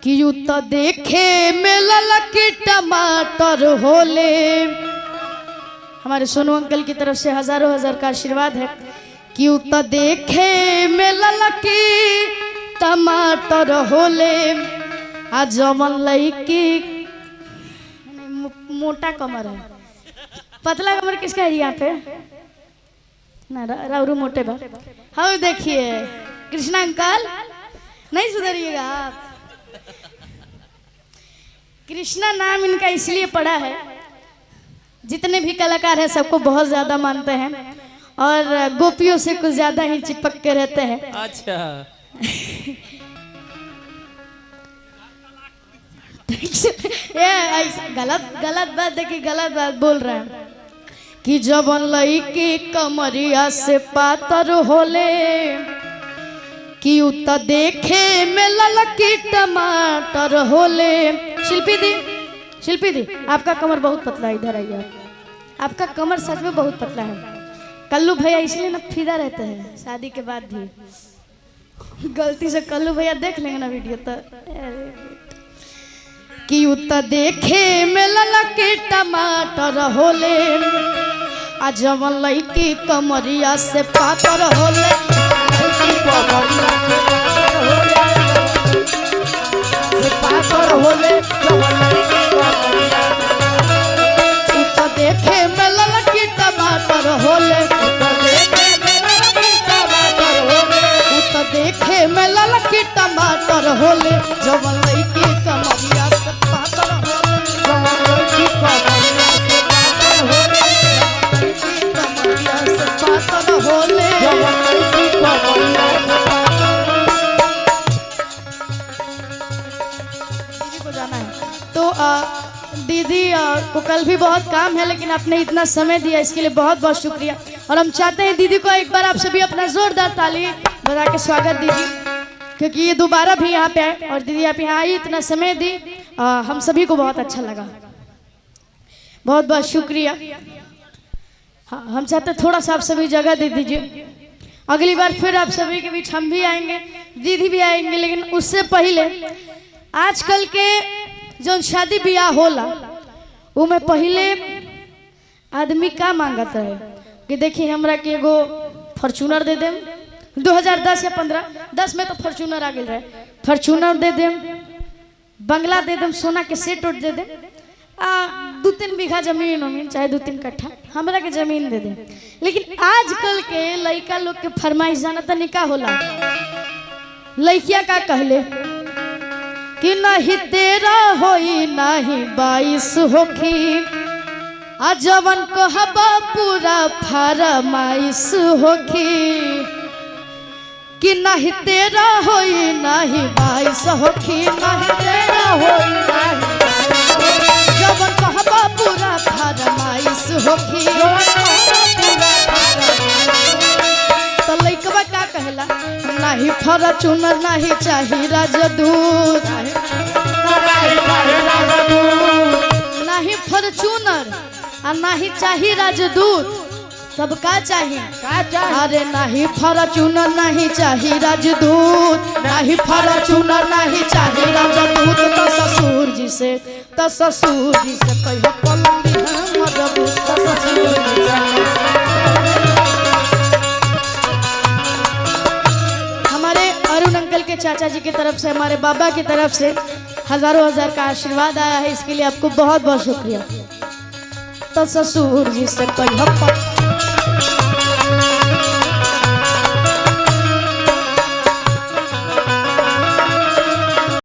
कि यू तो देखे में ललकी टमाटर होले। हमारे सोनू अंकल की तरफ से हजारों हजार का आशीर्वाद है कि यू तो देखे में ललकी टमाटर होले। आज जमन लईकी मोटा कमर है, पतला कमर किसका है यहाँ पे ना? राउरू मोटे बा। हाँ देखिए कृष्णा अंकल नहीं सुधरिएगा आप। कृष्णा नाम इनका इसलिए पड़ा है, जितने भी कलाकार हैं सबको बहुत ज्यादा मानते हैं और गोपियों से कुछ ज्यादा ही चिपक के रहते हैं। अच्छा ये गलत गलत बात देखिए, गलत बात बोल रहे हैं कि जवन लईकी कमरिया से पातर होले कि उत देखे में ललकी टमाटर होले। शिल्पी दी आपका कमर बहुत पतला है, इधर आइए। आपका कमर सच में बहुत पतला है। कल्लू भैया इसलिए ना फिदा रहते हैं शादी के बाद भी। गलती से कल्लू भैया देख लेंगे ना वीडियो तो कि उत देखे में ललकी टमाटर होले। आ जवन लईकी कमरिया से पातर होले। पातर होले उत देखे में ललकी टमाटर होले। उत देखे में ललकी टमाटर होले। जवन लईकी कमरिया से पातर होले। जवन लईकी कमरिया से पातर होले। कमरिया से पातर होले। जवन लईकी कमरिया से दीदी को जाना है तो दीदी को कल भी बहुत काम है, लेकिन आपने इतना समय दिया इसके लिए बहुत बहुत शुक्रिया। और हम चाहते हैं दीदी को एक बार आप सभी अपना जोरदार ताली बजा के स्वागत दीजिए, क्योंकि ये दोबारा भी यहाँ पे आए और दीदी आप यहाँ आई, इतना समय दी, हम सभी को बहुत अच्छा लगा। बहुत बहुत शुक्रिया। हाँ हम चाहते हैं थोड़ा सा आप सभी जगह दे दीजिए। अगली बार फिर आप सभी के बीच हम भी आएंगे, दीदी भी आएंगे, लेकिन उससे पहले आजकल के जो शादी ब्याह होला वो में पहले आदमी का मांगत रहे कि देखिए हमरा के एगो फॉर्चूनर दे देम। 2010 या 15-10 में तो फॉर्चूनर आ गए रहे। फॉर्चूनर दे देम, बंगला दे देम, सोना के सेट उठ दे देम, 2-3 बीघा जमीन चाहे 2-3 कट्ठा हमरा के जमीन दे देम। लेकिन आजकल के लड़का लोग के फरमाइश जाना तो निका होला। लड़किया का कहले कि नहीं 13 होई नहीं 22 होखी। आ जवन कहबा पूरा फरमाइश होखी। कि नहीं 13 होई नहीं 22 होखी। नहीं 13 होई नहीं जवन कहबा पूरा फरमाइश होखी। तो लइकवा का कहला नहीं फॉर्चूनर नहीं चाही राजदूत। नहीं फॉर्चूनर और नहीं चाही राजदूत, तब का चाहिए? अरे नहीं फॉर्चूनर नहीं चाही राजदूत। नहीं फॉर्चूनर नहीं चाही राजदूत। तो ससुर जी से कहियो पलंग मजबूत। तो ससुर जी से अंकल के चाचा जी की तरफ से, हमारे बाबा की तरफ से हजारों हजार का आशीर्वाद आया है, इसके लिए आपको बहुत बहुत शुक्रिया। तो ससुर जी से कहियो